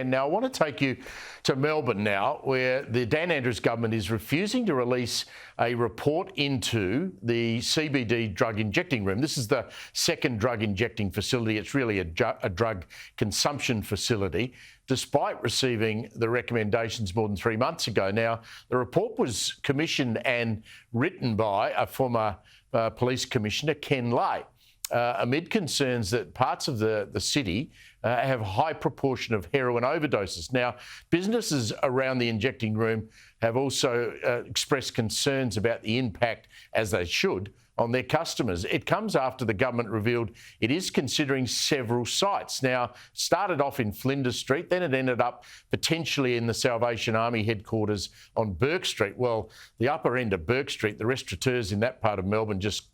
And now I want to take you to Melbourne now, where the Dan Andrews government is refusing to release a report into the CBD drug injecting room. This is the second drug injecting facility. It's really a drug consumption facility, despite receiving the recommendations more than 3 months ago. Now, the report was commissioned and written by a former police commissioner, Ken Lay. Amid concerns that parts of the city have a high proportion of heroin overdoses. Now, businesses around the injecting room have also expressed concerns about the impact, as they should, on their customers. It comes after the government revealed it is considering several sites. Now, started off in Flinders Street, then it ended up potentially in the Salvation Army headquarters on Bourke Street. Well, the upper end of Bourke Street, the restaurateurs in that part of Melbourne just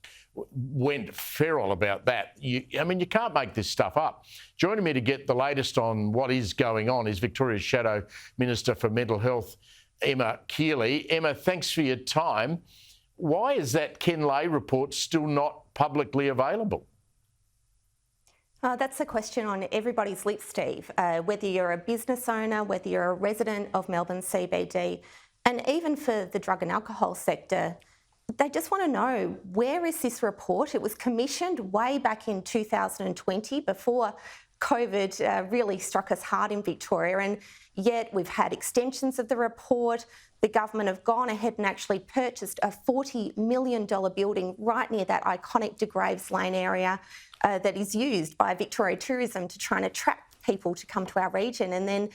went feral about that. You can't make this stuff up. Joining me to get the latest on what is going on is Victoria's Shadow Minister for Mental Health, Emma Kealy. Emma, thanks for your time. Why is that Ken Lay report still not publicly available? That's a question on everybody's lips, Steve. Whether you're a business owner, whether you're a resident of Melbourne CBD, and even for the drug and alcohol sector, they just want to know, where is this report? It was commissioned way back in 2020, before COVID really struck us hard in Victoria, and yet we've had extensions of the report. The government have gone ahead and actually purchased a $40 million building right near that iconic De Graves Lane area that is used by Victoria Tourism to try and attract people to come to our region. And then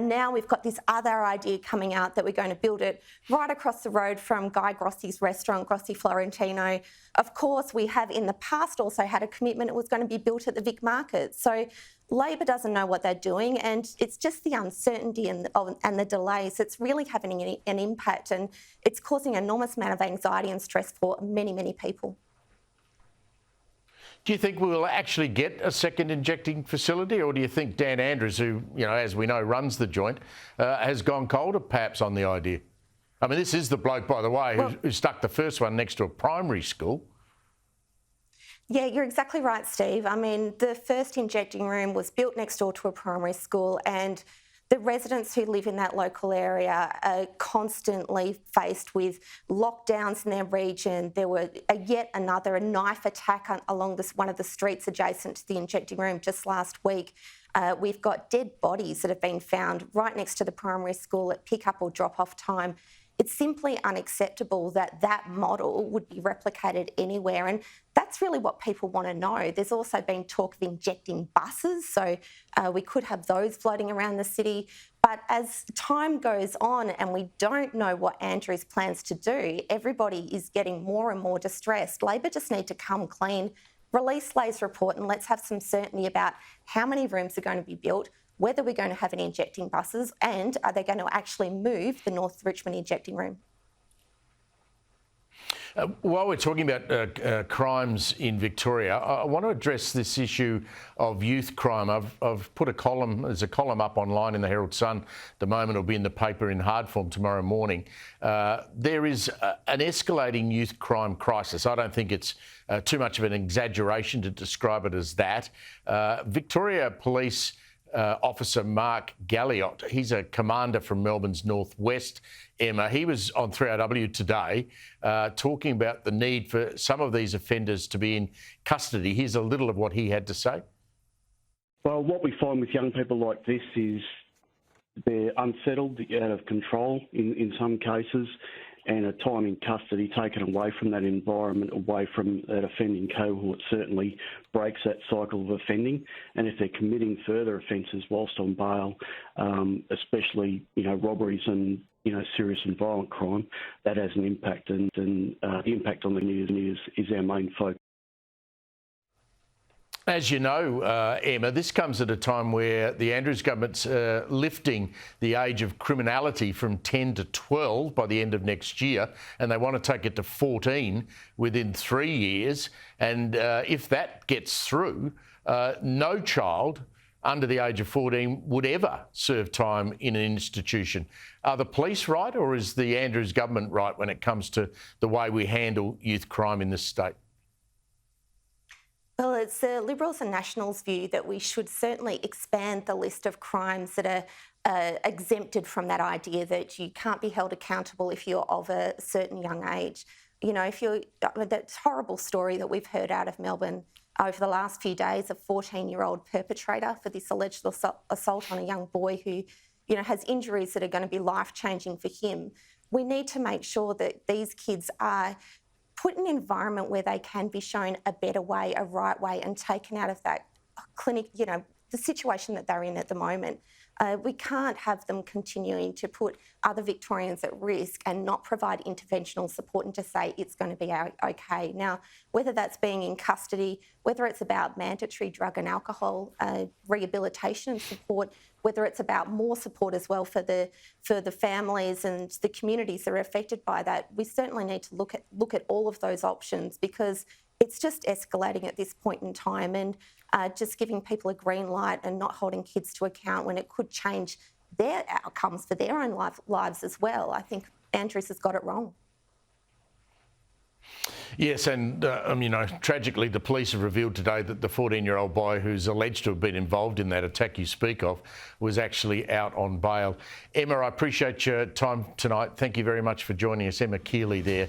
now we've got this other idea coming out that we're going to build it right across the road from Guy Grossi's restaurant, Grossi Florentino. Of course, we have in the past also had a commitment it was going to be built at the Vic Market. So Labor doesn't know what they're doing, and it's just the uncertainty and the delays. It's really having an impact, and it's causing an enormous amount of anxiety and stress for many, many people. Do you think we will actually get a second injecting facility, or do you think Dan Andrews, who, as we know, runs the joint, has gone cold perhaps on the idea? I mean, this is the bloke, by the way, who stuck the first one next to a primary school. Yeah, you're exactly right, Steve. I mean, the first injecting room was built next door to a primary school, and the residents who live in that local area are constantly faced with lockdowns in their region. There were yet another knife attack along one of the streets adjacent to the injecting room just last week. We've got dead bodies that have been found right next to the primary school at pick-up or drop-off time. It's simply unacceptable that that model would be replicated anywhere, and that's really what people want to know. There's also been talk of injecting buses, so we could have those floating around the city. But as time goes on and we don't know what Andrews plans to do, everybody is getting more and more distressed. Labor just need to come clean, release Lay's report, and let's have some certainty about how many rooms are going to be built, whether we're going to have any injecting buses, and are they going to actually move the North Richmond injecting room? While we're talking about crimes in Victoria, I want to address this issue of youth crime. I've put there's a column up online in the Herald Sun at the moment. It'll be in the paper in hard form tomorrow morning. There is an escalating youth crime crisis. I don't think it's too much of an exaggeration to describe it as that. Victoria Police Officer Mark Galliot, he's a commander from Melbourne's northwest, Emma. He was on 3RW today talking about the need for some of these offenders to be in custody. Here's a little of what he had to say. Well, what we find with young people like this is they're unsettled, out of control in some cases, and a time in custody taken away from that environment, away from that offending cohort, certainly breaks that cycle of offending. And if they're committing further offences whilst on bail, especially robberies and serious and violent crime, that has an impact, and the impact on the news is our main focus. As you know, Emma, this comes at a time where the Andrews government's lifting the age of criminality from 10 to 12 by the end of next year, and they want to take it to 14 within 3 years. And if that gets through, no child under the age of 14 would ever serve time in an institution. Are the police right, or is the Andrews government right when it comes to the way we handle youth crime in this state? Well, it's the Liberals and Nationals' view that we should certainly expand the list of crimes that are exempted from that idea that you can't be held accountable if you're of a certain young age. You know, that horrible story that we've heard out of Melbourne over the last few days, a 14-year-old perpetrator for this alleged assault on a young boy who, you know, has injuries that are going to be life-changing for him. We need to make sure that these kids are put in an environment where they can be shown a better way, a right way, and taken out of that clinic, you know, the situation that they're in at the moment. We can't have them continuing to put other Victorians at risk and not provide interventional support and just say it's going to be okay. Now, whether that's being in custody, whether it's about mandatory drug and alcohol rehabilitation and support, whether it's about more support as well for the families and the communities that are affected by that, we certainly need to look at all of those options, because it's just escalating at this point in time, and just giving people a green light and not holding kids to account when it could change their outcomes for their own lives as well. I think Andrews has got it wrong. Yes, and you know, tragically, the police have revealed today that the 14-year-old boy who's alleged to have been involved in that attack you speak of was actually out on bail. Emma, I appreciate your time tonight. Thank you very much for joining us. Emma Kealy there.